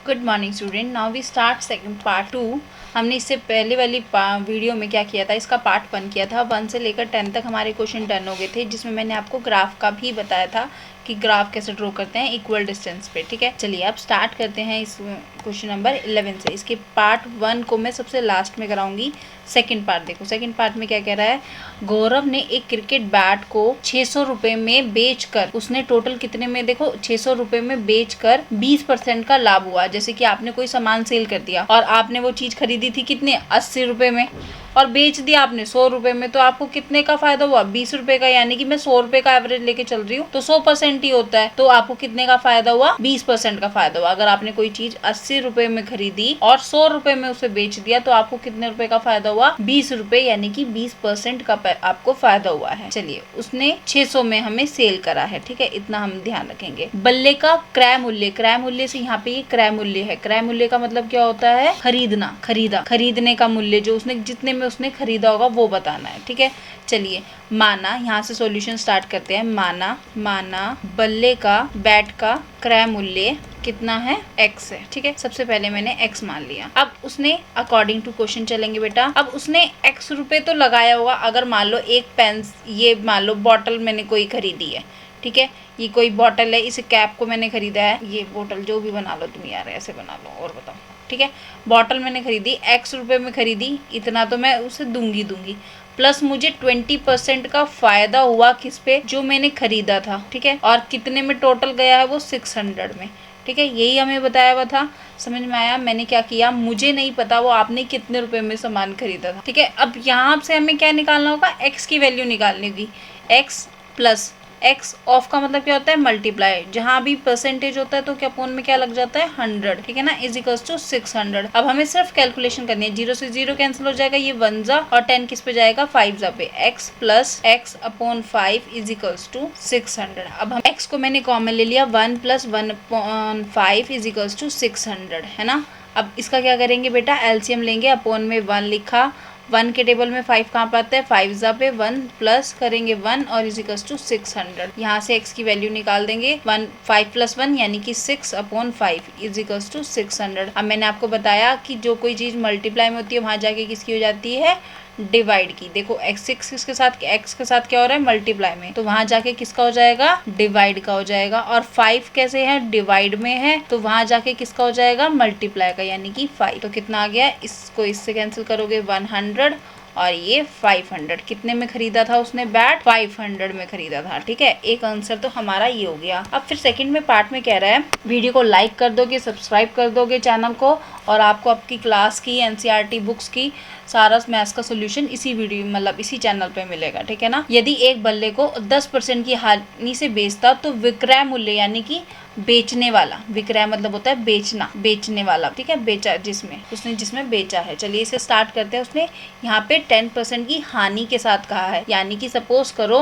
Good morning student, now we start second part 2। हमने इससे पहले वाली वीडियो में क्या किया था, इसका पार्ट 1 किया था। 1 से लेकर 10 तक हमारे क्वेश्चन डन हो गए थे, जिसमें मैंने आपको ग्राफ का भी बताया था कि ग्राफ कैसे ड्रॉ करते हैं इक्वल डिस्टेंस पे। ठीक है, चलिए अब स्टार्ट करते हैं इस क्वेश्चन नंबर 11 से। इसके पार्ट 1 को मैं सबसे लास्ट में कराऊंगी। सेकंड पार्ट देखो, सेकंड पार्ट में क्या कह रहा है। गौरव ने एक क्रिकेट बैट को 600 रुपए में बेचकर, उसने टोटल कितने में, देखो 600 रुपए में बेचकर 20% का लाभ हुआ। जैसे कि आपने कोई सामान सेल कर दिया और आपने वो चीज खरीदी थी कितने, 80 रुपए में, और बेच दिया आपने 100 रुपए में, तो आपको कितने का फायदा हुआ, 20 रुपए का। यानी कि मैं 100 रुपए का एवरेज लेके चल रही हूँ तो 100% ही होता है, तो आपको कितने का फायदा हुआ, 20% का फायदा हुआ। अगर आपने कोई चीज 80 रुपए में खरीदी और 100 रुपए में उसे बेच दिया तो आपको कितने रुपए का फायदा हुआ, 20 रुपए, यानी कि 20% का आपको फायदा हुआ है। चलिए, उसने 600 में हमें सेल करा है। ठीक है, इतना हम ध्यान रखेंगे। बल्ले का क्रय मूल्य, क्रय मूल्य से यहाँ पे ये क्रय मूल्य है। क्रय मूल्य का मतलब क्या होता है, खरीदना, खरीदने का मूल्य, जो उसने जितने में उसने खरीदा होगा वो बताना है। ठीक है, चलिए माना, यहाँ से सॉल्यूशन स्टार्ट करते हैं। माना बल्ले का, बैट का क्रय मूल्य कितना है, x है। ठीक है, सबसे पहले मैंने x मान लिया। अब उसने अकॉर्डिंग टू क्वेश्चन चलेंगे बेटा। अब उसने x रुपए तो लगाया होगा। अगर मान लो एक पेन, ये मान लो बॉटल मैंने कोई खरीदी है। ठीक है, ये कोई बॉटल है, इस कैप को मैंने खरीदा है। ये बोतल जो भी बना लो तुम यार, ऐसे बना लो और बताओ। ठीक है, बॉटल मैंने खरीदी, x रुपए में खरीदी, इतना तो मैं उसे दूंगी प्लस मुझे 20% का फायदा हुआ किस पे, जो मैंने खरीदा था। ठीक है, और कितने में टोटल गया है वो 600 में। ठीक है, यही हमें बताया हुआ था। समझ में आया। मैंने क्या किया, मुझे नहीं पता वो आपने कितने रुपए में सामान खरीदा था। ठीक है, अब यहाँ से हमें क्या निकालना होगा, x की वैल्यू निकालनी होगी। x प्लस x ऑफ का मतलब क्या होता है, मल्टीप्लाई। जहां भी परसेंटेज होता है तो क्या अपोन में क्या लग जाता है, 100। ठीक है ना, इज इक्वल्स टू 600। अब हमें सिर्फ कैलकुलेशन करनी है। 0 से 0 कैंसिल हो जाएगा, ये 1 जा, और 10 किस पे जाएगा, 5 जा पे। x plus x upon 5 is equals to 600। अब हम x को मैंने कॉमन ले लिया, 1 plus 1 upon 5 is equals to 600, है ना। अब इसका क्या करेंगे बेटा, एलसीएम लेंगे। अपॉन में 1 लिखा, 1 के टेबल में 5 कहाँ पर आता है, 5 जा पे 1 प्लस करेंगे 1 और इज इक्वल्स टू 600। यहाँ से x की वैल्यू निकाल देंगे। 5 प्लस 1 यानी कि 6 अपॉन 5 इज इक्वल्स टू 600। अब मैंने आपको बताया कि जो कोई चीज मल्टीप्लाई में होती है वहां जाके किसकी हो जाती है, डिवाइड की। देखो x के साथ क्या हो रहा है, मल्टीप्लाई में, तो वहां जाके किसका हो जाएगा, डिवाइड का हो जाएगा। और 5 कैसे है, डिवाइड में है, तो वहां जाके किसका हो जाएगा, मल्टीप्लाई का, यानी कि 5। तो कितना आ गया, इसको इससे कैंसिल करोगे 100 और ये 500। कितने में खरीदा था उसने बैट, 500 में खरीदा था। ठीक है, एक आंसर तो हमारा ये हो गया। अब फिर सेकंड में पार्ट में कह रहा है, वीडियो को लाइक कर दोगे, सब्सक्राइब कर दोगे चैनल को, और आपको आपकी क्लास की एनसीईआरटी बुक्स की सारा मैथ्स का सोल्यूशन इसी वीडियो, मतलब इसी चैनल पे मिलेगा। ठीक है ना। यदि एक बल्ले को 10% की हानि से बेचता तो विक्रय मूल्य, यानी कि बेचने वाला, विक्रय मतलब होता है बेचना, बेचने वाला। ठीक है, बेचा जिसमें बेचा है। चलिए इसे स्टार्ट करते हैं। उसने यहाँ पे 10% की हानि के साथ कहा है, यानी कि सपोज करो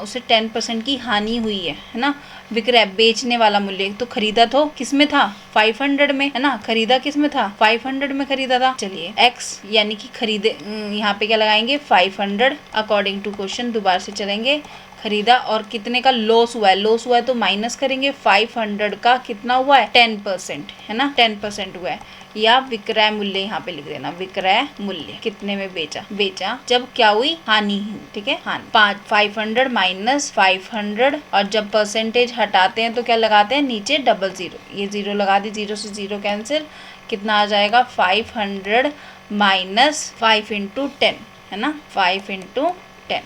उसे 10% की हानि हुई है ना। विक्रय बेचने वाला मूल्य, तो खरीदा तो किसमें था, 500 में, है ना। खरीदा किसमें था, 500 में खरीदा था। चलिए x यानी कि खरीदे, यहाँ पे क्या लगाएंगे, 500 अकॉर्डिंग टू क्वेश्चन। दोबारा से चलेंगे, खरीदा और कितने का लॉस हुआ है, तो माइनस करेंगे 500 का कितना हुआ है, 10%, है ना, 10% हुआ है। या विक्रय मूल्य यहाँ पे लिख देना, विक्रय मूल्य कितने में बेचा जब क्या हुई, हानि हुई। ठीक है, हानि 500 माइनस 500, और जब परसेंटेज हटाते हैं तो क्या लगाते हैं, नीचे डबल जीरो, ये जीरो लगा दी, 0 से 0 कैंसिल। कितना आ जाएगा, 500 माइनस 5 इंटू 10, है ना, 5 इंटू 10,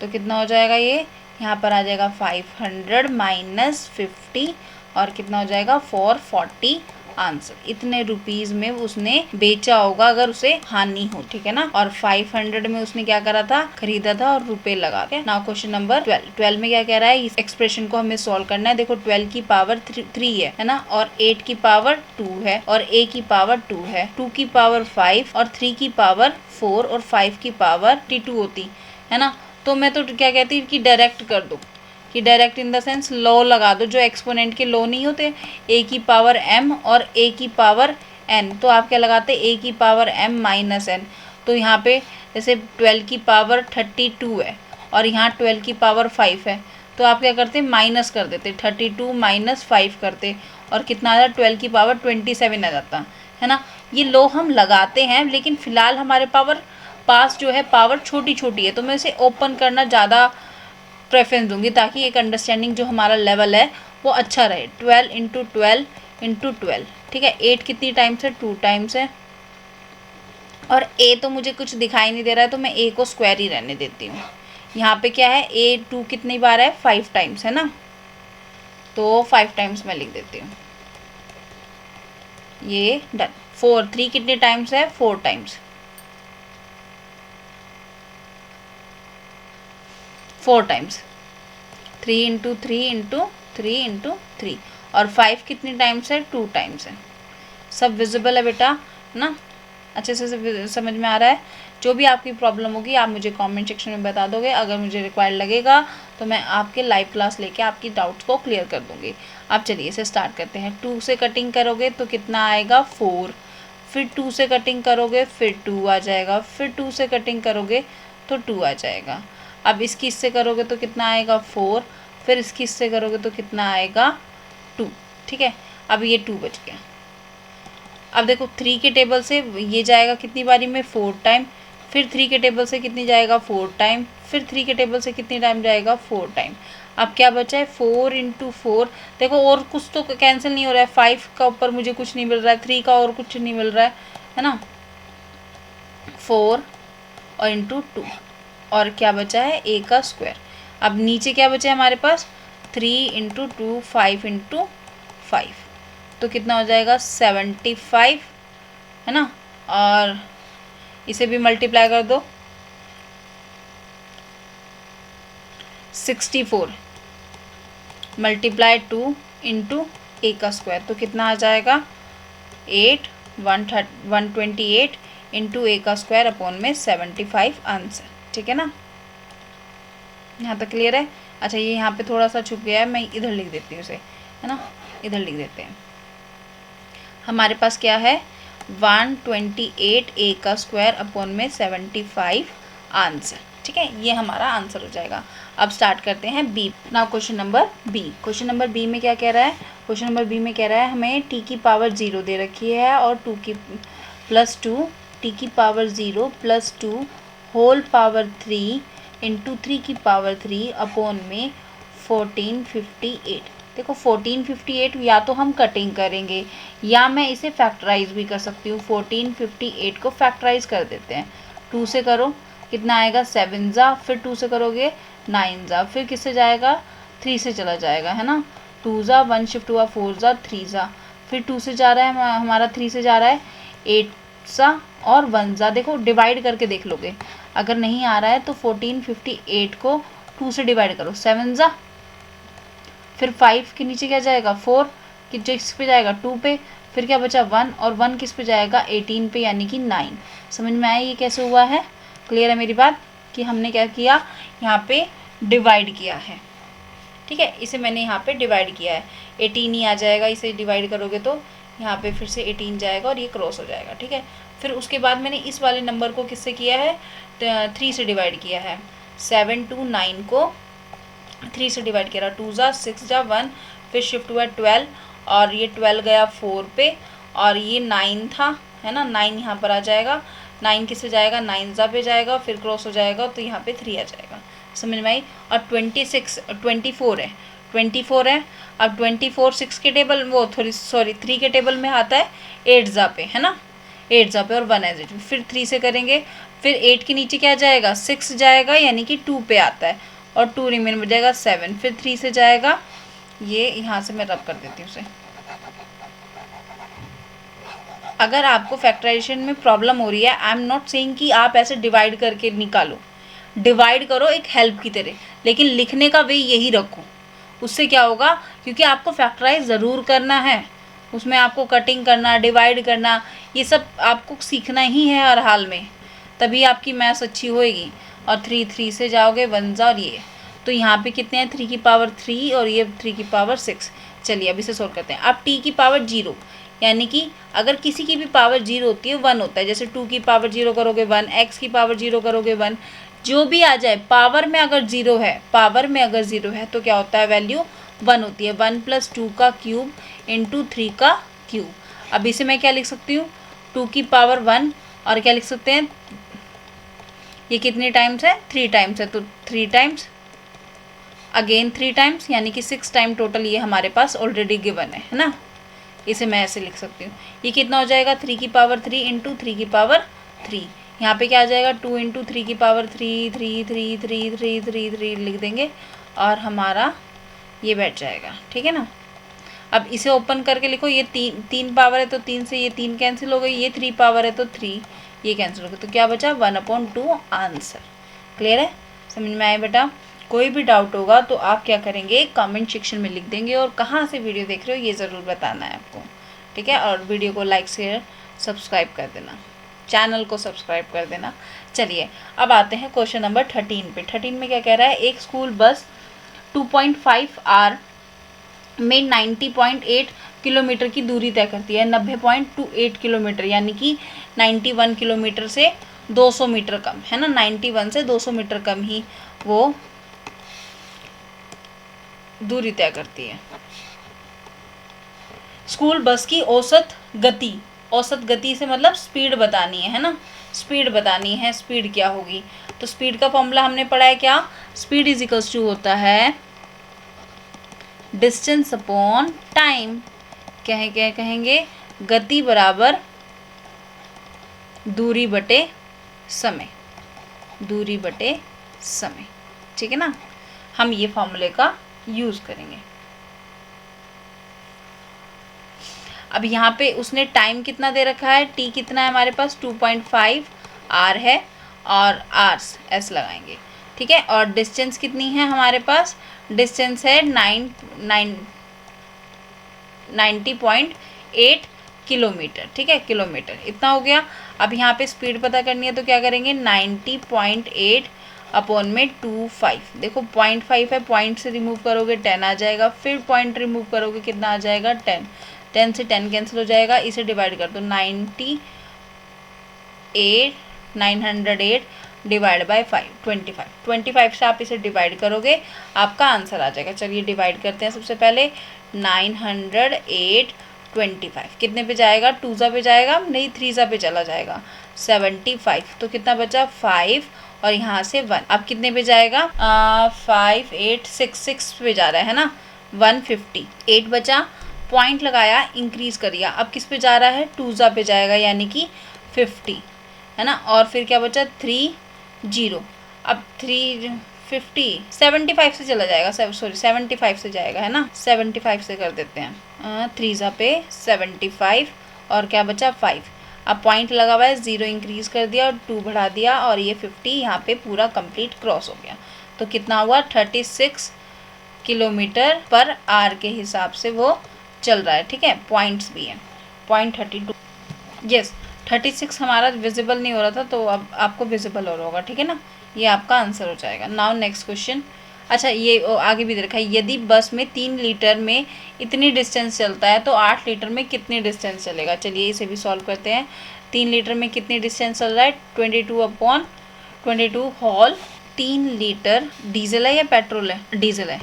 तो कितना हो जाएगा, ये यहाँ पर आ जाएगा 500 माइनस 50, और कितना हो जाएगा 440 आंसर। इतने रुपीज में उसने बेचा होगा अगर उसे हानि हो। ठीक है ना, और 500 में उसने क्या करा था, खरीदा था और रुपए लगा के। नाउ क्वेश्चन नंबर 12 में क्या कह रहा है, इस एक्सप्रेशन को हमें सॉल्व करना है। देखो 12 की पावर 3 है ना, और 8 की पावर 2 है, और a की पावर 2 है, 2 की पावर 5 और 3 की पावर 4 और 5 की पावर 32 होती है ना। तो मैं तो क्या कहती हूँ कि डायरेक्ट कर दो, कि direct in the sense law लगा दो, जो एक्सपोनेंट के लॉ नहीं होते, a की पावर m और a की पावर n, तो आप क्या लगाते, a की पावर m माइनस n। तो यहाँ पे जैसे 12 की पावर 32 है और यहाँ 12 की पावर 5 है, तो आप क्या करते, माइनस कर देते, 32 माइनस 5 करते, और कितना आ जाता, 12 की पावर 27 आ जाता है ना। ये लो हम लगाते हैं, लेकिन फ़िलहाल हमारे पास जो है पावर छोटी छोटी है, तो मैं इसे ओपन करना ज़्यादा प्रेफरेंस दूंगी, ताकि एक अंडरस्टैंडिंग जो हमारा लेवल है वो अच्छा रहे। 12 इंटू 12 इंटू 12, ठीक है। 8 कितनी टाइम्स है, 2 टाइम्स है। और ए तो मुझे कुछ दिखाई नहीं दे रहा है, तो मैं ए को स्क्वायर ही रहने देती हूँ। यहाँ पे क्या है, ए 2 कितनी बार है, 5 टाइम्स है ना, तो 5 टाइम्स मैं लिख देती हूँ, ये डन। 3 कितने टाइम्स है, 4 times, 4 times. 3 into 3 into 3 into 3। और 5 कितनी टाइम्स है, 2 टाइम्स है। सब विजिबल है बेटा ना, अच्छे से समझ में आ रहा है। जो भी आपकी प्रॉब्लम होगी आप मुझे कमेंट सेक्शन में बता दोगे, अगर मुझे रिक्वायर्ड लगेगा तो मैं आपके लाइव क्लास लेके आपकी डाउट्स को क्लियर कर दूंगी। अब चलिए इसे स्टार्ट करते हैं। 2 से कटिंग करोगे तो कितना आएगा, 4। फिर 2 से कटिंग करोगे फिर 2 आ जाएगा, फिर 2 से कटिंग करोगे तो 2 आ जाएगा। अब इसकी इससे करोगे तो कितना आएगा, 4। फिर इसकी इससे करोगे तो कितना आएगा, 2, ठीक है। अब ये 2 बच गया। अब देखो 3 के टेबल से ये जाएगा कितनी बारी में, 4 टाइम। फिर 3 के टेबल से कितनी जाएगा, 4 टाइम। फिर 3 के टेबल से कितनी टाइम जाएगा, 4 टाइम। अब क्या बचा है, 4 इंटू 4। देखो और कुछ तो कैंसिल नहीं हो रहा है, 5 का ऊपर मुझे कुछ नहीं मिल रहा है, 3 का और कुछ नहीं मिल रहा है ना। 4 और इंटू 2, और क्या बचा है, ए का स्क्वायर। अब नीचे क्या बचा है हमारे पास, 3 इंटू 2, 5 इंटू 5, तो कितना हो जाएगा, 75 है ना। और इसे भी मल्टीप्लाई कर दो, 64 मल्टीप्लाई 2 इंटू ए का स्क्वायर, तो कितना आ जाएगा, 128 इंटू ए का स्क्वायर अपॉन में 75 आंसर, ठीक है ना। यहाँ तक क्लियर है। अच्छा ये यहाँ पे थोड़ा सा छुप गया है, मैं इधर लिख देती हूँ इसे, है ना, इधर लिख देते हैं। हमारे पास क्या है, 128 ए का स्क्वायर अपॉन में 75 आंसर, ठीक है। ये हमारा आंसर हो जाएगा। अब स्टार्ट करते हैं B. Now question number B. Question number B में क्या कह रहा है, क्वेश्चन नंबर बी में कह रहा है हमें टी की पावर 0 दे रखी है और 2 की प्लस 2, टी की power 0 plus 2 whole power 3 into 3 की पावर 3 अपॉन में 1458। देखो 1458 या तो हम कटिंग करेंगे या मैं इसे फैक्टराइज भी कर सकती हूँ। 1458 को फैक्टराइज कर देते हैं। 2 से करो कितना आएगा, 7 जा, फिर 2 से करोगे 9 जा, फिर किससे जाएगा, 3 से चला जाएगा, है ना। 2 जा, 1 शिफ्ट हुआ, 4 जा, 3 जा, फिर 2 से जा रहा है हमारा, 3 से जा रहा है 8 सा और 1 जा। देखो डिवाइड करके देख लोगे, अगर नहीं आ रहा है तो 1458 को 2 से डिवाइड करो, 7 जा, फिर 5 के नीचे क्या जाएगा, 4 कि किस पे जाएगा, 2 पे, फिर क्या बचा 1, और 1 किस पे जाएगा, 18 पे, यानी कि 9। समझ में आया ये कैसे हुआ है, क्लियर है मेरी बात, कि हमने क्या किया, यहाँ पे डिवाइड किया है, ठीक है। इसे मैंने यहाँ पे डिवाइड किया है, 18 ही आ जाएगा, इसे डिवाइड करोगे तो यहाँ पे फिर से 18 जाएगा और ये क्रॉस हो जाएगा, ठीक है। फिर उसके बाद मैंने इस वाले नंबर को किससे किया है, 3 से डिवाइड किया है। 7 to 9 को 3 से डिवाइड किया, 2 जा, 6 जा, 1, फिर शिफ्ट हुआ 12, और ये 12 गया 4 पे, और ये 9 था, है ना, 9 यहाँ पर आ जाएगा। 9 किससे जाएगा, 9 जा पे जाएगा, फिर क्रॉस हो जाएगा तो यहाँ पे 3 आ जाएगा। समझ में आई। और 24 है, 24 है। अब 24 6 के टेबल, वो थोड़ी सॉरी 3 के टेबल में आता है 8 जा पे, है ना, 8 जा पे, और 1 एज इट। फिर 3 से करेंगे, फिर 8 के नीचे क्या जाएगा, 6 जाएगा, यानी कि 2 पे आता है, और 2 रिमेन बच जाएगा 7। फिर 3 से जाएगा, ये यहाँ से मैं रब कर देती हूँ उसे। अगर आपको फैक्टराइजेशन में प्रॉब्लम हो रही है, आई एम नॉट सेइंग कि आप ऐसे डिवाइड करके निकालो, डिवाइड करो एक हेल्प की तरह, लेकिन लिखने का वे यही रखो। उससे क्या होगा, क्योंकि आपको फैक्टराइज ज़रूर करना है, उसमें आपको कटिंग करना, डिवाइड करना, ये सब आपको सीखना ही है हर हाल में, तभी आपकी मैथ्स अच्छी होएगी। और 3 से जाओगे 1 जा, और ये तो यहाँ पे कितने हैं, 3 की पावर 3 और ये 3 की पावर 6। चलिए अब इसे सोल्व करते हैं। अब t की पावर 0, यानी कि अगर किसी की भी पावर 0 होती है 1 होता है, जैसे 2 की पावर 0 करोगे 1, x की पावर 0 करोगे 1, जो भी आ जाए पावर में अगर 0 है, पावर में अगर 0 है तो क्या होता है, वैल्यू 1 होती है। 1 + 2 का क्यूब इंटू 3 का क्यूब। अब इसे मैं क्या लिख सकती हूँ, 2 की पावर 1 और क्या लिख सकते हैं, ये कितने टाइम्स है, 3 टाइम्स है, तो 3 टाइम्स अगेन 3 टाइम्स, यानी कि 6 टाइम टोटल ये हमारे पास ऑलरेडी गिवन है ना। इसे मैं ऐसे लिख सकती हूँ। ये कितना हो जाएगा, 3 की पावर 3 इंटू 3 की पावर 3। यहाँ पे क्या आ जाएगा, 2 इंटू 3 की पावर 3 3 3 3 3 3 3 लिख देंगे और हमारा ये बैठ जाएगा, ठीक है ना। अब इसे ओपन करके लिखो, ये 3 पावर है तो 3 से ये 3 कैंसिल हो गई, ये 3 पावर है तो 3 ये कैंसिल हो गई, तो क्या बचा, 1/2 आंसर। क्लियर है, समझ में आए बेटा। कोई भी डाउट होगा तो आप क्या करेंगे, कमेंट सेक्शन में लिख देंगे और कहाँ से वीडियो देख रहे हो ये ज़रूर बताना है आपको, ठीक है। और वीडियो को लाइक शेयर सब्सक्राइब कर देना, चैनल को सब्सक्राइब कर देना। चलिए अब आते हैं क्वेश्चन नंबर 13 पे। 13 में क्या कह रहा है, एक स्कूल बस 2.5 आवर में 90.8 किलोमीटर की दूरी तय करती है। 90.28 किलोमीटर यानी कि 91 किलोमीटर से 200 मीटर कम है ना, 91 से 200 मीटर कम ही वो दूरी तय करती है। स्कूल बस की औसत गति से मतलब स्पीड बतानी है ना, स्पीड बतानी है, स्पीड क्या होगी, तो स्पीड का फॉर्मूला हमने पढ़ा है क्या, स्पीड इज इक्वल्स टू होता है डिस्टेंस अपॉन टाइम। क्या कहेंगे, गति बराबर दूरी बटे समय, दूरी बटे समय, ठीक है ना। हम ये फॉर्मूले का यूज करेंगे। अब यहाँ पे उसने टाइम कितना दे रखा है, टी कितना है हमारे पास 2.5 आर है और आर्स एस लगाएंगे, ठीक है। और डिस्टेंस कितनी है हमारे पास, डिस्टेंस है 90.8 किलोमीटर, ठीक है, किलोमीटर इतना हो गया। अब यहाँ पे स्पीड पता करनी है तो क्या करेंगे, 90.8 अपॉन में 25, देखो 0.5 है, पॉइंट से रिमूव करोगे 10 आ जाएगा, फिर पॉइंट रिमूव करोगे कितना आ जाएगा 10, 10 से 10 कैंसिल हो जाएगा, इसे डिवाइड कर दो 908 डिवाइड बाय 25 से आप इसे डिवाइड करोगे आपका आंसर आ जाएगा। चलिए डिवाइड करते हैं। सबसे पहले 908 25 कितने पे जाएगा, 2 ज़ा पे जाएगा, नहीं 3 ज़ा पे चला जाएगा, 75, तो कितना बचा 5 और यहाँ से 1, अब कितने पे जाएगा 5 8 6 पे जा रहा है ना, 150, 8 बचा, पॉइंट लगाया, इंक्रीज करिया, अब किस पे जा रहा है, 2 ज़ा पे जाएगा यानी कि 50 है ना, और फिर क्या बचा 3 0, अब 350 75 से चला जाएगा, 75 से जाएगा है ना, 75 से कर देते हैं, 3 ज़ा पे 75 और क्या बचा 5, अब पॉइंट लगा हुआ है, 0 इंक्रीज कर दिया और 2 बढ़ा दिया और ये 50 यहाँ पे पूरा कंप्लीट क्रॉस हो गया, तो कितना हुआ 36 किलोमीटर पर आवर के हिसाब से वो चल रहा है, ठीक है। पॉइंट्स भी है, 0.32, यस 36 हमारा विजिबल नहीं हो रहा था तो अब आपको विजिबल हो रहा होगा, ठीक है ना, ये आपका आंसर हो जाएगा। नाउ नेक्स्ट क्वेश्चन, अच्छा ये आगे भी दे रखा है, यदि बस में 3 लीटर में इतनी डिस्टेंस चलता है तो 8 लीटर में कितनी डिस्टेंस चलेगा। चलिए इसे भी सॉल्व करते हैं। 3 लीटर में कितनी डिस्टेंस चल रहा है, 22/22 होल 3 लीटर डीजल है या पेट्रोल है, डीजल है,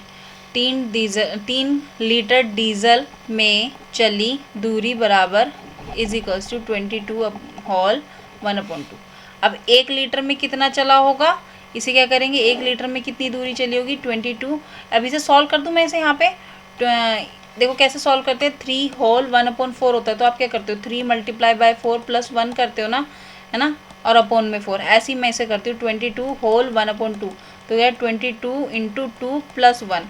3 लीटर डीजल में चली दूरी बराबर इज इक्वल्स टू 22 होल 1/2। अब 1 लीटर में कितना चला होगा, इसे क्या करेंगे, 1 लीटर में कितनी दूरी चली होगी 22। अब इसे सॉल्व कर दूँ मैं इसे, यहाँ पे देखो कैसे सॉल्व करते हैं, 3 होल 1/4 होता है, तो आप क्या करते हो 3 × 4 + 1 करते हो ना, है ना, और अपॉन में 4, ऐसे ही मैं इसे करती हूँ 22 होल 1/2, तो यह 22 × 2 + 1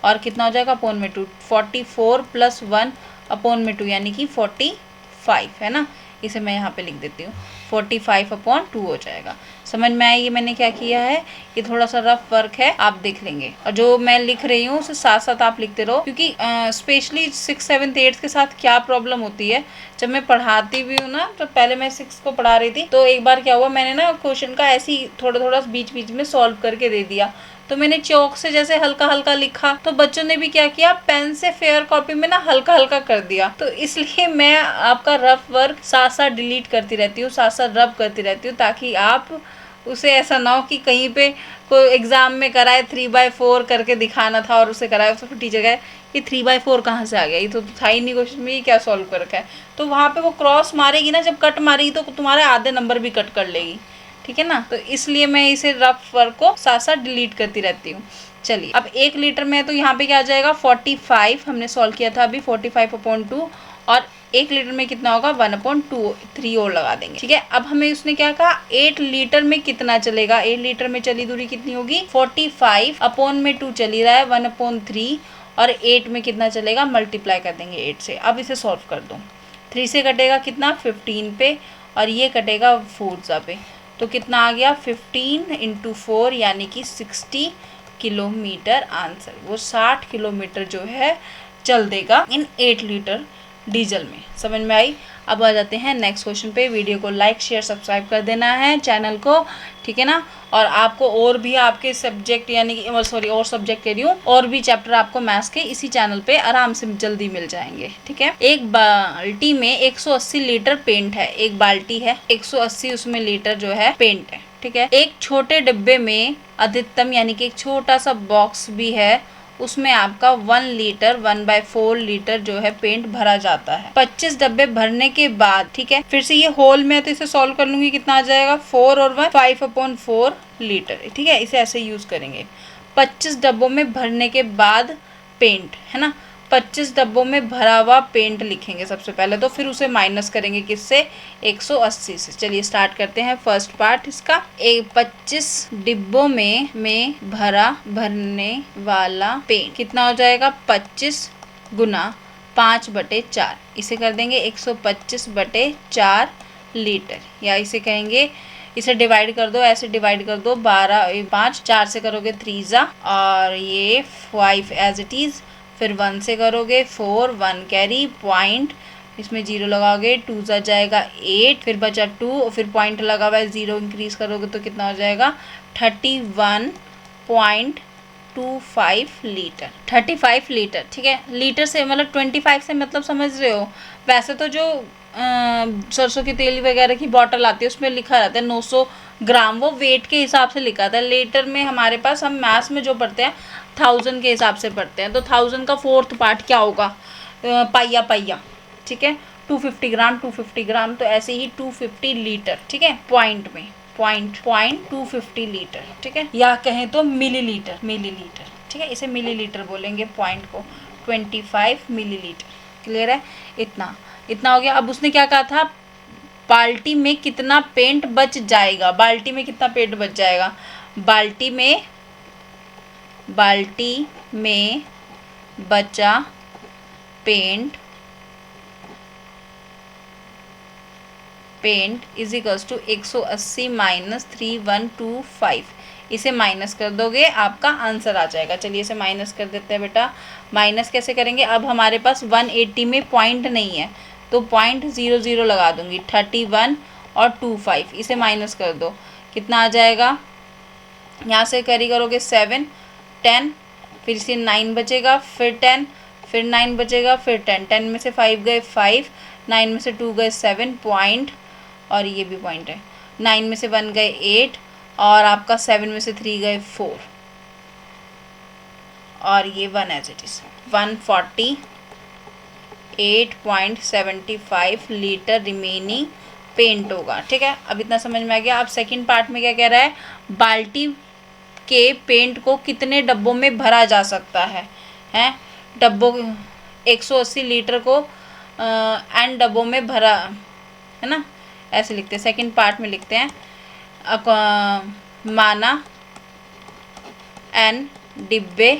और कितना हो जाएगा अपॉन में 2, 44 + 1 अपॉन में 2 यानी कि 45 है ना, इसे मैं यहाँ पे लिख देती हूँ 45/2 हो जाएगा। समझ में आया ये मैंने क्या किया है, ये थोड़ा सा रफ वर्क है, आप देख लेंगे और जो मैं लिख रही हूँ उसे साथ साथ आप लिखते रहो, क्योंकि स्पेशली 6th 7th 8th के साथ क्या प्रॉब्लम होती है, जब मैं पढ़ाती भी हूँ ना, तो पहले मैं 6 को पढ़ा रही थी, तो एक बार क्या हुआ, मैंने ना क्वेश्चन का ऐसे ही थोड़ा बीच बीच में सॉल्व करके दे दिया, तो मैंने चौक से जैसे हल्का हल्का लिखा, तो बच्चों ने भी क्या किया, पेन से फेयर कॉपी में ना हल्का हल्का कर दिया, तो इसलिए मैं आपका रफ वर्क साथ साथ डिलीट करती रहती हूँ, साथ साथ रब करती रहती हूँ, ताकि आप उसे ऐसा ना हो कि कहीं पे कोई एग्ज़ाम में कराए 3/4 करके दिखाना था और उसे कराया तो फिर टीचर कहे कि 3/4 कहाँ से आ गया, ये तो था ही नहीं क्वेश्चन में, ये क्या सॉल्व कर रखा है। तो वहाँ पे वो क्रॉस मारेगी ना, जब कट मारेगी तो तुम्हारे आधे नंबर भी कट कर लेगी, ठीक है ना। तो इसलिए मैं इसे रफ वर्क को साथ साथ डिलीट करती रहती हूँ। चलिए अब 1 लीटर में तो यहाँ पे क्या आ जाएगा 45, हमने सॉल्व किया था अभी 45/2, और 1 लीटर में कितना होगा 1/2, 3 और लगा देंगे, ठीक है। अब हमें उसने क्या कहा 8 लीटर में कितना चलेगा, 8 लीटर में चली दूरी कितनी होगी 45/2 चली रहा है 1/3, और 8 में कितना चलेगा मल्टीप्लाई कर देंगे 8 से। अब इसे सॉल्व कर दो, 3 से कटेगा कितना 15 पे, और ये कटेगा 4 पे, तो कितना आ गया 15 × 4 यानी कि 60 किलोमीटर आंसर। वो 60 किलोमीटर जो है चल देगा इन 8 लीटर डीजल में। समझ में आई। अब आ जाते हैं नेक्स्ट क्वेश्चन पे। वीडियो को लाइक शेयर सब्सक्राइब कर देना है चैनल को, ठीक है ना। और आपको और भी आपके सब्जेक्ट यानी कि सॉरी और सब्जेक्ट कह रही हूँ, और भी चैप्टर आपको मैथ्स के इसी चैनल पे आराम से जल्दी मिल जाएंगे, ठीक है। एक बाल्टी में 180 लीटर पेंट है, एक बाल्टी है 180 उसमें लीटर जो है पेंट है, ठीक है। एक छोटे डिब्बे में अधिकतम यानी कि एक छोटा सा बॉक्स भी है, उसमें आपका 1 लीटर 1/4 लीटर जो है पेंट भरा जाता है। 25 डब्बे भरने के बाद, ठीक है, फिर से ये होल में तो इसे सॉल्व कर लूंगी, कितना आ जाएगा 4 और 1 5/4 लीटर, ठीक है। इसे ऐसे यूज करेंगे। 25 डब्बों में भरने के बाद पेंट है ना, 25 डब्बों में भरा हुआ पेंट लिखेंगे सबसे पहले, तो फिर उसे माइनस करेंगे किससे 180 से। चलिए स्टार्ट करते हैं फर्स्ट पार्ट इसका। 25 डिब्बों में भरने वाला पेंट कितना हो जाएगा 25 गुना 5/4, इसे कर देंगे 125/4 लीटर, या इसे कहेंगे, इसे डिवाइड कर दो, ऐसे डिवाइड कर दो 12 5 4 से करोगे 3 और ये 5 एज इट इज, फिर 1 से करोगे 4 1 कैरी पॉइंट, इसमें 0 लगाओगे 2 जाएगा 8, फिर बचा 2, फिर पॉइंट लगा हुआ है 0 इंक्रीज करोगे तो कितना हो जाएगा 31.25 लीटर, 35 लीटर, ठीक है। लीटर से मतलब 25 से मतलब समझ रहे हो। वैसे तो जो सरसों की तेल वगैरह की बोतल आती है उसमें लिखा रहता है 900 ग्राम, वो वेट के हिसाब से लिखा था। लीटर में हमारे पास हम मैथ्स में जो पढ़ते हैं 1000 के हिसाब से पढ़ते हैं, तो 1000 का 4th पार्ट क्या होगा पाइया, ठीक है। 250 ग्राम 250 ग्राम, तो ऐसे ही 250 लीटर, ठीक है। पॉइंट में पॉइंट 250 लीटर, ठीक है, या कहें तो मिलीलीटर, ठीक है, इसे मिलीलीटर बोलेंगे पॉइंट को, 25 मिलीलीटर। क्लियर है। इतना हो गया। अब उसने क्या कहा था बाल्टी में कितना पेंट बच जाएगा, बाल्टी में कितना पेंट बच जाएगा, बाल्टी में बचा paint is equals to 180 minus 3125, इसे माइनस कर दोगे आपका आंसर आ जाएगा। चलिए इसे माइनस कर देते हैं बेटा। माइनस कैसे करेंगे, अब हमारे पास 180 में पॉइंट नहीं है तो 0.00 लगा दूंगी, 31 और 25, इसे माइनस कर दो, कितना आ जाएगा, यहाँ से कैरी करोगे 7 10, फिर से 9 बचेगा, फिर 10, फिर 9 बचेगा, फिर 10, 10 में से 5 गए 5, 9 में से 2 गए 7 पॉइंट, और ये भी पॉइंट है, 9 में से 1 गए 8, और आपका 7 में से 3 गए 4, और ये 1 as it is 148.75 litre remaining paint होगा, ठीक है। अब इतना समझ में आ गया। अब सेकंड पार्ट में क्या कह रहा है, बाल्टी के पेंट को कितने डब्बों में भरा जा सकता है, डब्बों 180 लीटर को एन डब्बों में भरा, है ना, ऐसे लिखते हैं। सेकंड पार्ट में लिखते हैं माना एन डिब्बे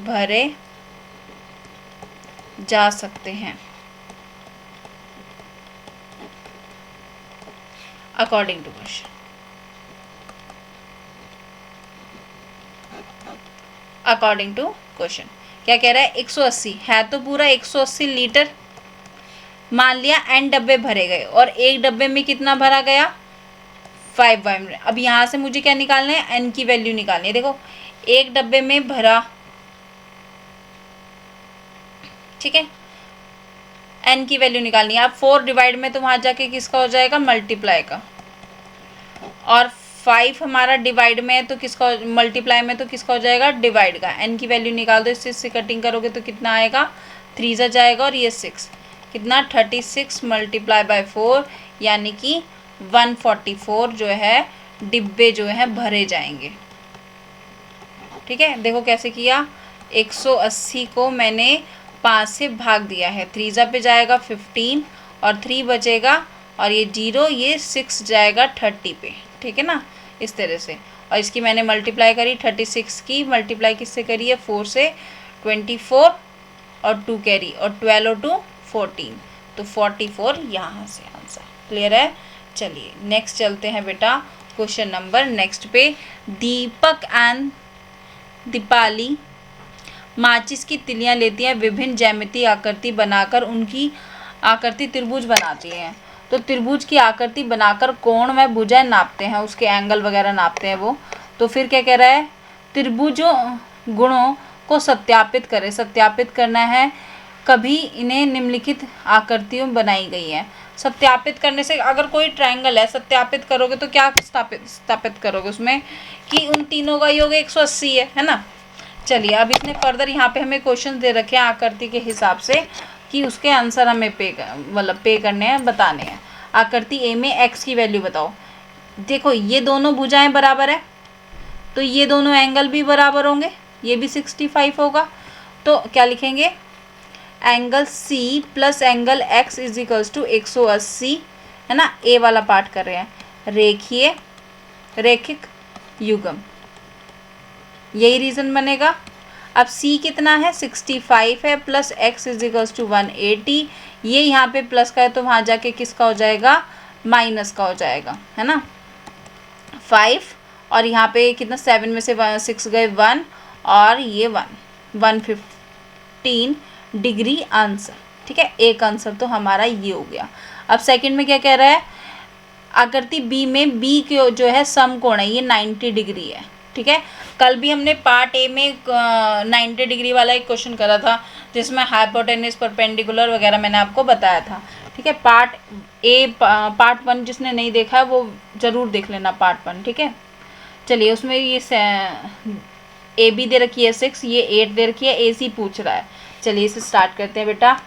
भरे जा सकते हैं according to question. According to question क्या कह रहा है, 180 है तो पूरा 180 लीटर, मान लिया एन डब्बे भरे गए और एक डब्बे में कितना भरा गया 5 वाइम। अब यहाँ से मुझे क्या निकालना है, एन की वैल्यू निकालनी है। देखो एक डब्बे में भरा, ठीक है, एन की वैल्यू निकालनी है। अब 4 डिवाइड में तो वहाँ जाके किसका हो जाएगा, मल्टीप्लाई का, और 5 हमारा डिवाइड में है तो किसका, मल्टीप्लाई में तो किसका हो जाएगा, डिवाइड का। एन की वैल्यू निकाल दो, इससे कटिंग करोगे तो कितना आएगा, 3 जा जाएगा, और ये 6 कितना 36 मल्टीप्लाई बाय 4 यानी कि 144 जो है डिब्बे जो है भरे जाएंगे। ठीक है, देखो कैसे किया, 180 को मैंने 5 से भाग दिया है, 3 पे जाएगा 15 और 3 बचेगा, और ये 0 ये 6 जाएगा 30 पे। ठीक है ना, इस तरह से। और इसकी मैंने मल्टीप्लाई करी, 36 की मल्टीप्लाई किससे करी है, 4 से, 24 और 2 कैरी, और 12 और 2 14, तो 44 यहाँ से आंसर। क्लियर है। चलिए नेक्स्ट चलते हैं बेटा क्वेश्चन नंबर नेक्स्ट पे। दीपक एंड दीपाली माचिस की तिलियां लेती हैं, विभिन्न ज्यामितीय आकृति बनाकर उनकी आकृति त्रिभुज बनाती हैं। तो त्रिभुज की आकृति बनाकर कोण में भुजाएं नापते हैं, उसके एंगल वगैरह नापते हैं वो। तो फिर क्या कह रहा है, त्रिभुजों गुणों को सत्यापित करें। सत्यापित करना है, कभी इन्हें निम्नलिखित आकृतियों बनाई गई हैं। सत्यापित करने से, अगर कोई ट्रायंगल है सत्यापित करोगे तो क्या स्थापित करोगे उसमें, कि उन तीनों का योग 180 है ना। चलिए अब इसने फर्दर यहाँ पे हमें क्वेश्चन दे रखे हैं आकृति के हिसाब से, कि उसके आंसर हमें पे करने हैं, बताने हैं। आकृति ए में एक्स की वैल्यू बताओ। देखो ये दोनों भुजाएं बराबर है, तो ये दोनों एंगल भी बराबर होंगे, ये भी 65 होगा। तो क्या लिखेंगे, angle C plus angle X is equals to 180, है ना। ए वाला पार्ट कर रहे हैं, रैखिक युग्म, यही रीज़न बनेगा। अब c कितना है, 65 है, plus x is equals to 180, ये यहाँ पे प्लस का है तो वहाँ जाके किसका हो जाएगा, माइनस का हो जाएगा, है ना। 5 और यहाँ पे कितना, 7 में से 6 गए 1, और ये 115 डिग्री आंसर। ठीक है, एक आंसर तो हमारा ये हो गया। अब सेकंड में क्या कह रहा है, आकृति बी में b के जो है समकोण है, ये 90 डिग्री है। ठीक है, कल भी हमने पार्ट ए में 90 डिग्री वाला एक क्वेश्चन करा था, जिसमें हाइपोटेनस, परपेंडिकुलर वगैरह मैंने आपको बताया था। ठीक है, पार्ट 1 जिसने नहीं देखा है वो ज़रूर देख लेना पार्ट 1। ठीक है, चलिए उसमें ये ए बी दे रखी है 6, ये 8 दे रखी है, ए सी पूछ रहा है। चलिए इसे स्टार्ट करते हैं बेटा।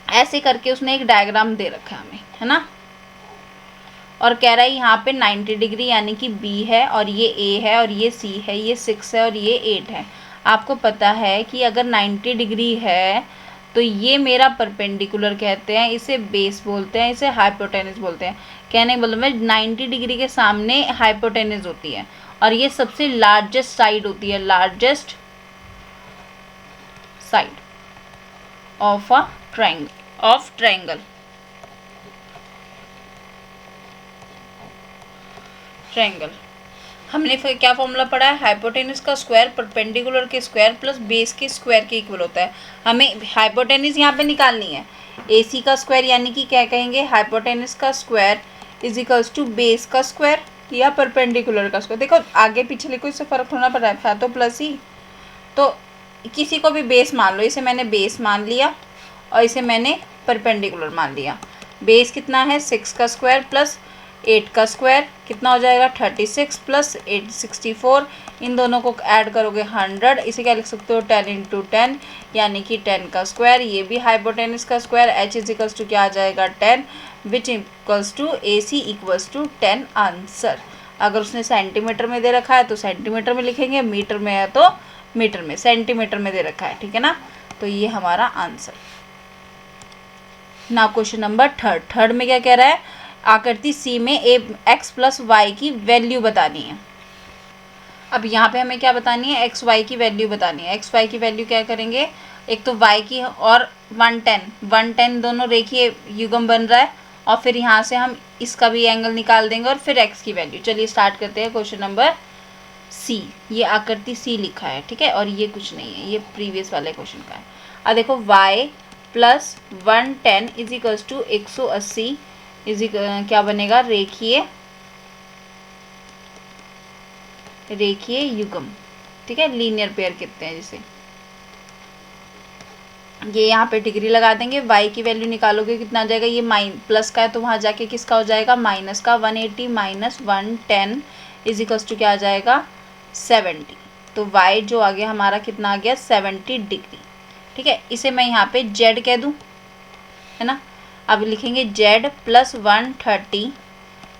ऐसे करके उसने एक डायग्राम दे रखा है हमें, है ना, और कह रहा है यहाँ पे 90 डिग्री यानी कि B है, और ये A है, और ये C है, ये 6 है, और ये 8 है। आपको पता है कि अगर 90 डिग्री है तो ये मेरा परपेंडिकुलर कहते हैं, इसे बेस बोलते हैं, इसे हाइपोटेनस बोलते हैं। कहने का मतलब 90 डिग्री के सामने हाइपोटेनस होती है, और ये सबसे लार्जेस्ट साइड होती है, largest side of a triangle. हमने फिर क्या फॉर्मूला पढ़ा है, हाइपोटेनस का स्क्वायर परपेंडिकुलर के स्क्वायर प्लस बेस के स्क्वायर के इक्वल होता है। हमें हाइपोटेनस यहाँ पे निकालनी है, AC का स्क्वायर यानी कि क्या कहेंगे, हाइपोटेनस का square is equals to base का स्क्वायर या परपेंडिकुलर का स्क्वायर। देखो आगे पीछे को इससे फ़र्क होना पड़ रहा है तो प्लस ही, तो किसी को भी बेस मान लो, इसे मैंने बेस मान लिया और इसे मैंने परपेंडिकुलर मान लिया। बेस कितना है, 6 का स्क्वायर प्लस 8 का स्क्वायर कितना हो जाएगा, 36 प्लस 8 64, इन दोनों को ऐड करोगे 100, इसे क्या लिख सकते हो, 10 इंटू 10 यानी कि 10 का स्क्वायर। ये भी हाइपोटेनस का square, h is equals to क्या आ जाएगा 10, which equals to AC equals to 10 answer. अगर उसने सेंटीमीटर में दे रखा है तो सेंटीमीटर में लिखेंगे, मीटर में है तो मीटर में, सेंटीमीटर में दे रखा है, ठीक है ना। तो ये हमारा answer. Now question number third में क्या कह रहा है, आकृति सी में x प्लस वाई की वैल्यू बतानी है। अब यहाँ पे हमें क्या बतानी है, एक्स वाई की वैल्यू बतानी है। एक्स वाई की वैल्यू क्या करेंगे, एक तो y की और 110 दोनों रेखीय युग्म बन रहा है, और फिर यहाँ से हम इसका भी एंगल निकाल देंगे और फिर x की वैल्यू। चलिए स्टार्ट करते हैं क्वेश्चन नंबर सी। ये आकृति सी लिखा है, ठीक है, और ये कुछ नहीं है, ये प्रीवियस वाले क्वेश्चन का है। अब देखो y plus 110 is equals to 180 क्या बनेगा, रेखीय युग्म, ठीक है, लीनियर पेयर कहते हैं जिसे। ये यहाँ पे डिग्री लगा देंगे, y की वैल्यू निकालोगे कितना आ जाएगा, ये प्लस का है तो वहाँ जाके किसका हो जाएगा, माइनस का। 180 माइनस 110 इज इक्वल्स टू क्या आ जाएगा, 70। तो y जो आ गया हमारा कितना आ गया, 70 डिग्री। ठीक है, इसे मैं यहाँ पे z कह दूँ, है ना। अब लिखेंगे z plus 130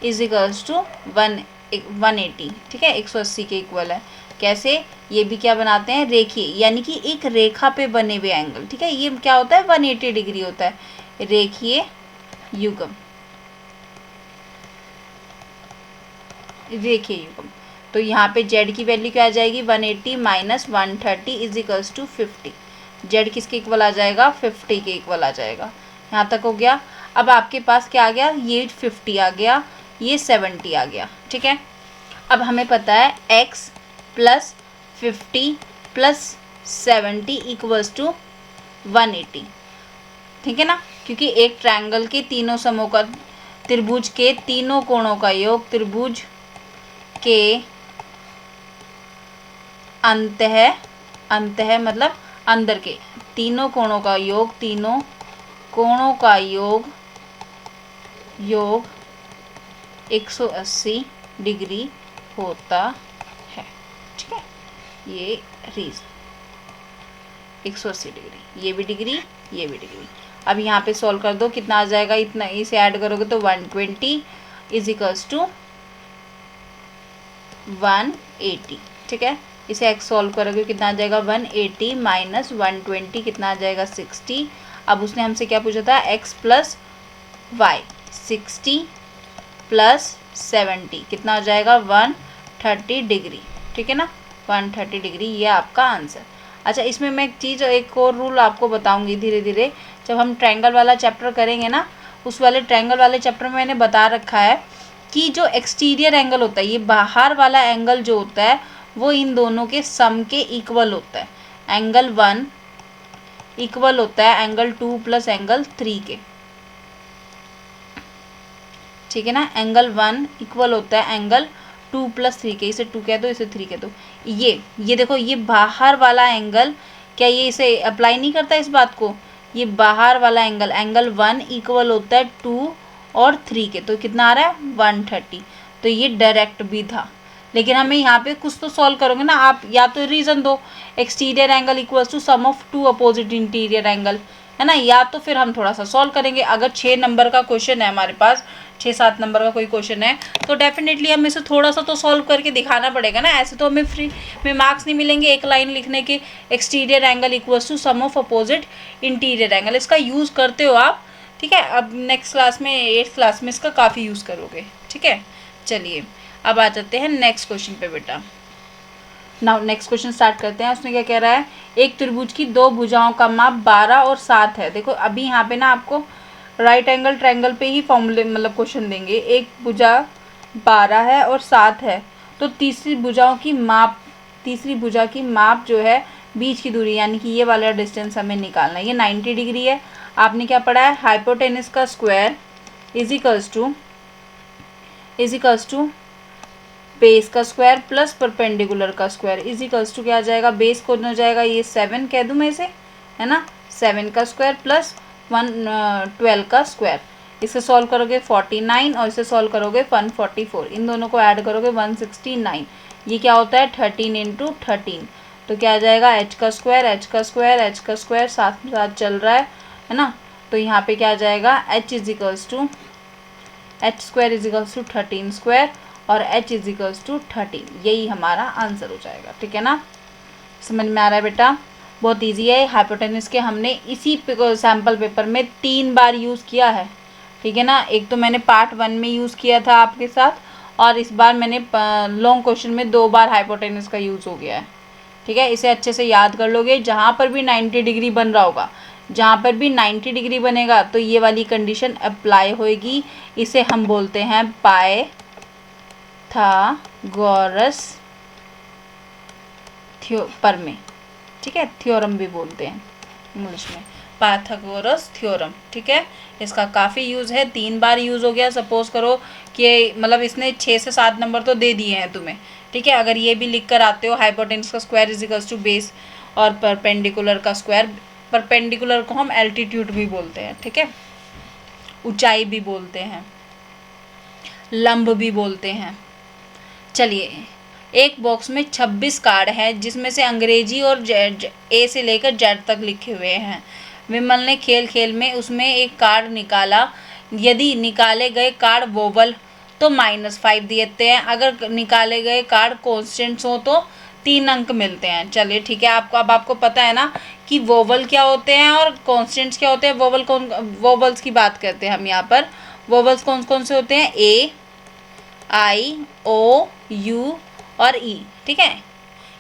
is equals to 180। ठीक है, 180 के इक्वल है। कैसे, ये भी क्या बनाते हैं, रेखीय, यानी कि एक रेखा पे बने हुए एंगल। ठीक है, ये क्या होता है, 180 डिग्री होता है, रेखीय युग्म, रेखीय युग्म। तो यहाँ पे z की वैल्यू क्या आ जाएगी, 180 minus 130 is equals to 50। z किसके इक्वल आ जाएगा, 50 के इक्वल आ जाएगा। यहाँ तक हो गया। अब आपके पास क्या आ गया, ये 50 आ गया, ये 70 आ गया। ठीक है, अब हमें पता है x plus 50 plus 70 equals to 180। ठीक है ना, क्योंकि एक ट्रायंगल के तीनों समों का, त्रिभुज के तीनों कोणों का योग, त्रिभुज के अंतः मतलब अंदर के तीनों कोणों का योग, तीनों कोणों का योग 180 डिग्री होता है। ठीक है, ये रीजन 180 डिग्री, ये भी डिग्री, ये भी डिग्री। अब यहाँ पे सॉल्व कर दो, कितना आ जाएगा, इतना इसे ऐड करोगे तो 120 इज इक्वल्स टू 180। ठीक है, इसे x सॉल्व करोगे कितना आ जाएगा, 180 माइनस 120 कितना आ जाएगा, 60। अब उसने हमसे क्या पूछा था, x प्लस y, 60 प्लस 70 कितना हो जाएगा, 130 डिग्री। ठीक है ना, 130 डिग्री, ये आपका आंसर। अच्छा, इसमें मैं एक चीज़, एक और रूल आपको बताऊंगी धीरे धीरे। जब हम ट्रायंगल वाला चैप्टर करेंगे ना, उस वाले ट्रायंगल वाले चैप्टर में मैंने बता रखा है कि जो एक्सटीरियर एंगल होता है, ये बाहर वाला एंगल जो होता है, वो इन दोनों के सम के इक्वल होता है। एंगल 1 इक्वल होता है एंगल 2 प्लस एंगल 3 के। ठीक है ना, एंगल 1 इक्वल होता है एंगल 2 प्लस 3 के। इसे 2 कह दो, इसे 3 कह दो। ये देखो, ये बाहर वाला एंगल, क्या ये इसे अप्लाई नहीं करता इस बात को, ये बाहर वाला एंगल, एंगल 1 इक्वल होता है 2 और 3 के। तो कितना आ रहा है, 130। तो ये डायरेक्ट भी था, लेकिन हमें यहाँ पे कुछ तो सॉल्व करोगे ना आप, या तो रीजन दो, exterior angle equals to sum of 2 opposite interior angle, है ना, या तो फिर हम थोड़ा सा सॉल्व करेंगे। अगर 6 नंबर का क्वेश्चन है हमारे पास, 6-7 नंबर का कोई क्वेश्चन है, तो डेफिनेटली हमें इसे थोड़ा सा तो सॉल्व करके दिखाना पड़ेगा ना। ऐसे तो हमें फ्री में मार्क्स नहीं मिलेंगे एक लाइन लिखने के, exterior angle equals to sum of opposite interior angle. इसका यूज़ करते हो आप। ठीक है, अब नेक्स्ट क्लास में, 8th क्लास में इसका काफ़ी यूज़ करोगे। ठीक है, चलिए अब आ जाते हैं नेक्स्ट क्वेश्चन पे बेटा। नाउ नेक्स्ट क्वेश्चन स्टार्ट करते हैं। उसने क्या कह रहा है, एक त्रिभुज की 2 भुजाओं का माप 12 और 7 है। देखो अभी यहाँ पे ना आपको राइट एंगल ट्रायंगल पे ही फॉर्मूले मतलब क्वेश्चन देंगे। एक भुजा 12 है और 7 है, तो तीसरी भुजा की माप जो है, बीच की दूरी यानी कि ये वाला डिस्टेंस हमें निकालना है। ये 90 डिग्री है। आपने क्या पढ़ा है, हाइपोटेनस का square is equals to base का स्क्वायर प्लस परपेंडिकुलर का स्क्वायर इज इक्वल्स टू क्या आ जाएगा, बेस को हो जाएगा ये 7 कह दूँ मैं इसे, है ना, 7 का स्क्वायर प्लस 12 का स्क्वायर। इसे सॉल्व करोगे 49 और इसे सॉल्व करोगे 144। इन दोनों को ऐड करोगे 169। ये क्या होता है, 13 इंटू 13। तो क्या आ जाएगा, h का स्क्वायर साथ में साथ चल रहा है ना। तो यहाँ पे क्या आ जाएगा, h square is equals to 13 square और h इज इक्वल्स टू 13। यही हमारा आंसर हो जाएगा। ठीक है ना, समझ में आ रहा है बेटा, बहुत इजी है। हाइपोटेनस के हमने इसी सैम्पल पेपर में 3 बार यूज़ किया है। ठीक है ना, एक तो मैंने पार्ट 1 में यूज़ किया था आपके साथ, और इस बार मैंने लॉन्ग क्वेश्चन में 2 बार हाइपोटेनस का यूज़ हो गया है। ठीक है, इसे अच्छे से याद कर लोगे। जहाँ पर भी 90 डिग्री बन रहा होगा, जहाँ पर भी 90 डिग्री बनेगा तो ये वाली कंडीशन अप्लाई होएगी। इसे हम बोलते हैं पाइथागोरस प्रमेय। ठीक है, थ्योरम भी बोलते हैं इंग्लिश में, पाइथागोरस थ्योरम। ठीक है, इसका काफ़ी यूज़ है, 3 बार यूज़ हो गया। सपोज करो कि मतलब इसने 6 से 7 नंबर तो दे दिए हैं तुम्हें। ठीक है, अगर ये भी लिख कर आते हो, हाइपोटेनस का square is equals to base और परपेंडिकुलर का स्क्वायर परपेंडिकुलर को हम एल्टीट्यूड भी बोलते हैं, ठीक है, ऊंचाई भी बोलते हैं, लंब भी बोलते हैं। चलिए, एक बॉक्स में 26 कार्ड हैं जिसमें से अंग्रेजी और ए से लेकर जेड तक लिखे हुए हैं। विमल ने खेल खेल में उसमें एक कार्ड निकाला। यदि निकाले गए कार्ड वोवल तो -5 देते हैं, अगर निकाले गए कार्ड कॉन्स्टेंट्स हो तो 3 अंक मिलते हैं। चलिए ठीक है, अब आपको पता है ना कि वोवल क्या होते हैं और कॉन्स्टेंट्स क्या होते हैं। वोवल्स की बात करते हैं हम यहाँ पर। वोवल्स कौन कौन से होते हैं? ए, आई, ओ, यू और ई, ठीक है,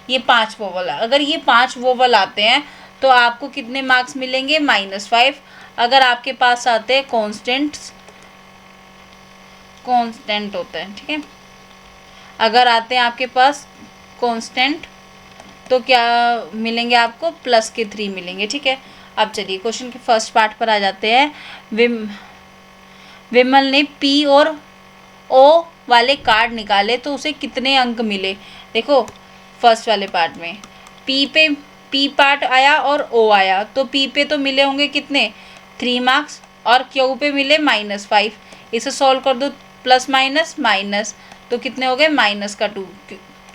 ये 5 वोवल है। अगर ये 5 वोवल आते हैं तो आपको कितने मार्क्स मिलेंगे? -5। अगर आपके पास आते हैं कांस्टेंट होते हैं, ठीक है, अगर आते हैं आपके पास कांस्टेंट तो क्या मिलेंगे आपको? +3 मिलेंगे, ठीक है। अब चलिए क्वेश्चन के फर्स्ट पार्ट पर आ जाते हैं। विमल ने पी और ओ वाले कार्ड निकाले तो उसे कितने अंक मिले? देखो फर्स्ट वाले पार्ट में पी पार्ट आया और ओ आया, तो पी पे तो मिले होंगे कितने? 3 मार्क्स, और क्यू पे मिले -5। इसे सॉल्व कर दो, प्लस माइनस माइनस, तो कितने हो गए? -2।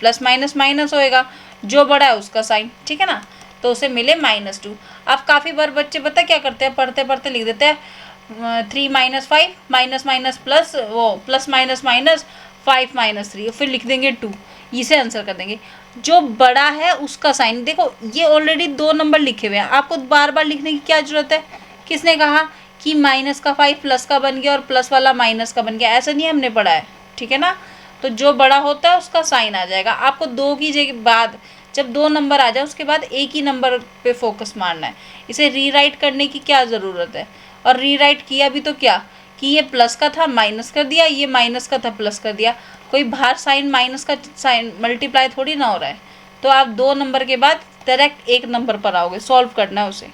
प्लस माइनस माइनस होएगा, जो बड़ा है उसका साइन, ठीक है ना, तो उसे मिले -2। अब काफ़ी बार बच्चे पता क्या करते हैं, पढ़ते पढ़ते लिख देते हैं 3 - 5 माइनस माइनस प्लस, वो प्लस माइनस माइनस 5 - 3, फिर लिख देंगे 2, इसे आंसर कर देंगे। जो बड़ा है उसका साइन, देखो ये ऑलरेडी 2 नंबर लिखे हुए हैं, आपको बार बार लिखने की क्या जरूरत है? किसने कहा कि माइनस का 5 प्लस का बन गया और प्लस वाला माइनस का बन गया? ऐसा नहीं हमने पढ़ा है, ठीक है ना। तो जो बड़ा होता है उसका साइन आ जाएगा। आपको 2 की जगह बाद जब 2 नंबर आ जाए उसके बाद एक ही नंबर पे फोकस मारना है। इसे रीराइट करने की क्या ज़रूरत है? और रीराइट किया भी तो क्या कि ये प्लस का था माइनस कर दिया, ये माइनस का था प्लस कर दिया। कोई बाहर साइन माइनस का साइन मल्टीप्लाई थोड़ी ना हो रहा है। तो आप 2 नंबर के बाद डायरेक्ट 1 नंबर पर आओगे, सॉल्व करना है उसे।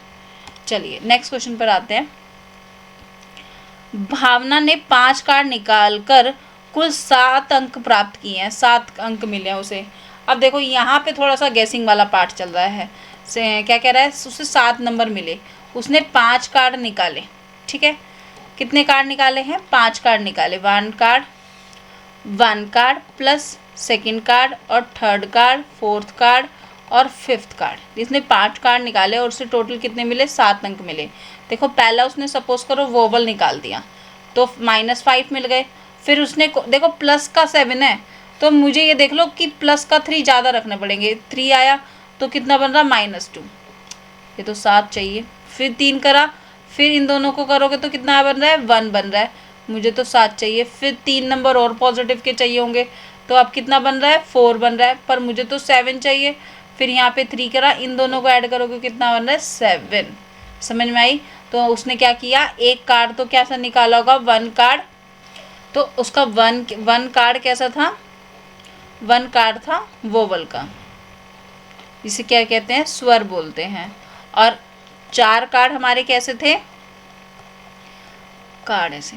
चलिए नेक्स्ट क्वेश्चन पर आते हैं। भावना ने 5 कार्ड निकाल कर कुल 7 अंक प्राप्त किए हैं, 7 अंक मिले हैं उसे। अब देखो यहाँ पे थोड़ा सा गैसिंग वाला पार्ट चल रहा है। क्या कह रहा है? उसे 7 नंबर मिले, उसने 5 कार्ड निकाले, ठीक है। कितने कार्ड निकाले हैं? 5 कार्ड निकाले। 1 कार्ड प्लस सेकंड कार्ड और थर्ड कार्ड, फोर्थ कार्ड और फिफ्थ कार्ड। इसने 5 कार्ड निकाले और उससे टोटल कितने मिले? 7 अंक मिले। देखो पहला उसने सपोज करो वोवल निकाल दिया तो -5 मिल गए। फिर उसने देखो प्लस का 7 है तो मुझे ये देख लो कि प्लस का 3 ज़्यादा रखने पड़ेंगे। 3 आया तो कितना बन रहा? -2। ये तो 7 चाहिए। फिर 3 करा, फिर इन दोनों को करोगे तो कितना बन रहा है? 1 बन रहा है। मुझे तो 7 चाहिए। फिर 3 नंबर और पॉजिटिव के चाहिए होंगे, तो अब कितना बन रहा है? 4 बन रहा है, पर मुझे तो 7 चाहिए। फिर यहाँ पे 3 करा, इन दोनों को ऐड करोगे कितना बन रहा है? 7। समझ में आई? तो उसने क्या किया, एक कार्ड तो कैसा निकाला होगा? 1 कार्ड, तो उसका 1 कार्ड कैसा था? 1 कार्ड था वोवल का, इसे क्या कहते हैं? स्वर बोलते हैं। और 4 कार्ड हमारे कैसे थे? कार्ड ऐसे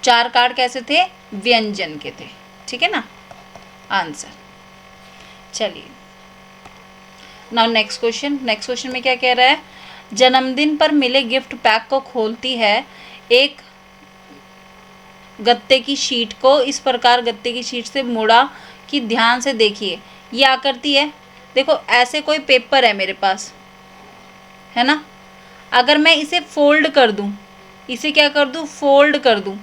4 कार्ड कैसे थे? व्यंजन के थे, ठीक है ना। आंसर। चलिए नाउ नेक्स्ट क्वेश्चन में क्या कह रहा है? जन्मदिन पर मिले गिफ्ट पैक को खोलती है एक गत्ते की शीट को इस प्रकार गत्ते की शीट से मुड़ा कि ध्यान से देखिए ये आकृति है। देखो ऐसे कोई पेपर है मेरे पास, है ना। अगर मैं इसे फोल्ड कर दूं, इसे क्या कर दूं? फोल्ड कर दूं,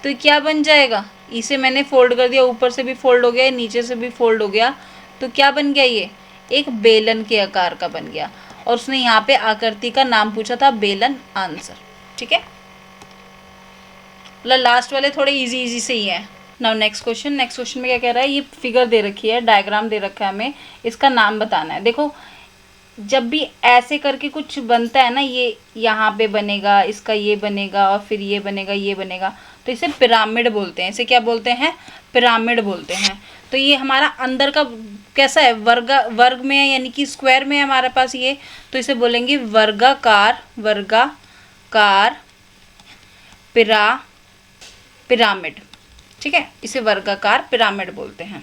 तो क्या बन जाएगा? इसे मैंने फोल्ड कर दिया, ऊपर से भी फोल्ड हो गया, नीचे से भी फोल्ड हो गया, तो क्या बन गया? ये एक बेलन के आकार का बन गया। और उसने यहाँ पे आकृति का नाम पूछा था बेलन। आंसर, ठीक है। मतलब लास्ट वाले थोड़े इजी से ही हैं। नाउ नेक्स्ट क्वेश्चन में क्या कह रहा है? ये फिगर दे रखी है, डायग्राम दे रखा है, हमें इसका नाम बताना है। देखो जब भी ऐसे करके कुछ बनता है ना, ये यहाँ पे बनेगा, इसका ये बनेगा और फिर ये बनेगा, ये बनेगा, तो इसे पिरामिड बोलते हैं। इसे क्या बोलते हैं? पिरामिड बोलते हैं। तो ये हमारा अंदर का कैसा है? वर्ग में है, यानी कि स्क्वायर में है हमारे पास ये, तो इसे बोलेंगे वर्गाकार पिरामिड, ठीक है। इसे वर्गाकार पिरामिड बोलते हैं।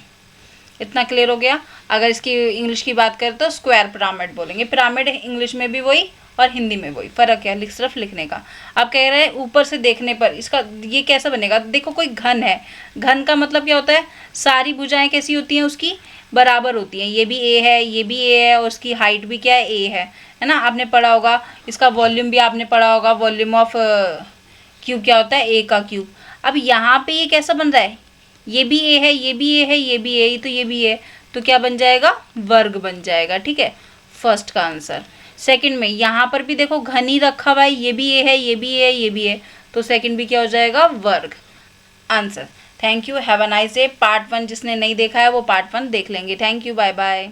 इतना क्लियर हो गया। अगर इसकी इंग्लिश की बात करें तो स्क्वायर पिरामिड बोलेंगे। पिरामिड इंग्लिश में भी वही और हिंदी में वही, फ़र्क है सिर्फ लिखने का। अब कह रहे हैं ऊपर से देखने पर इसका ये कैसा बनेगा। देखो कोई घन है, घन का मतलब क्या होता है, सारी भुजाएं कैसी होती हैं उसकी, बराबर होती हैं। ये भी ए है, ये भी ए है, और उसकी हाइट भी क्या है, ए है ना। आपने पढ़ा होगा इसका वॉल्यूम भी, आपने पढ़ा होगा वॉल्यूम ऑफ क्यूब क्या होता है, ए का क्यूब। अब यहाँ पे ये कैसा बन रहा है, ये भी ए है, ये भी ए है, ये भी ए, तो ये भी ए, तो क्या बन जाएगा, वर्ग बन जाएगा। ठीक है, फर्स्ट का आंसर। सेकंड में यहाँ पर भी देखो घन ही रखा हुआ है, ये भी ए है, ये भी ए है, ये भी है, तो सेकंड भी क्या हो जाएगा, वर्ग answer. Thank you, have a nice day. Part 1 जिसने नहीं देखा है वो पार्ट 1 देख लेंगे। Thank you, bye bye.